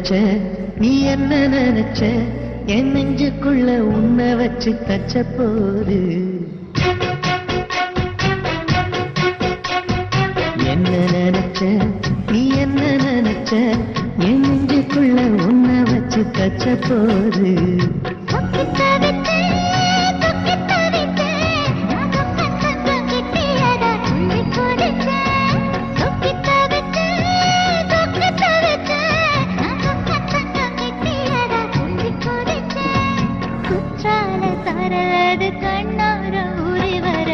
நினைச்ச நீ என்ன நினைச்ச என் நெஞ்சுக்குள்ள உன்னை வச்சு தச்ச போது என்ன நினைச்ச நீ என்ன நினைச்ச என் நெஞ்சுக்குள்ள உன்னை வச்சு தச்ச போது கண்ணார உரிவர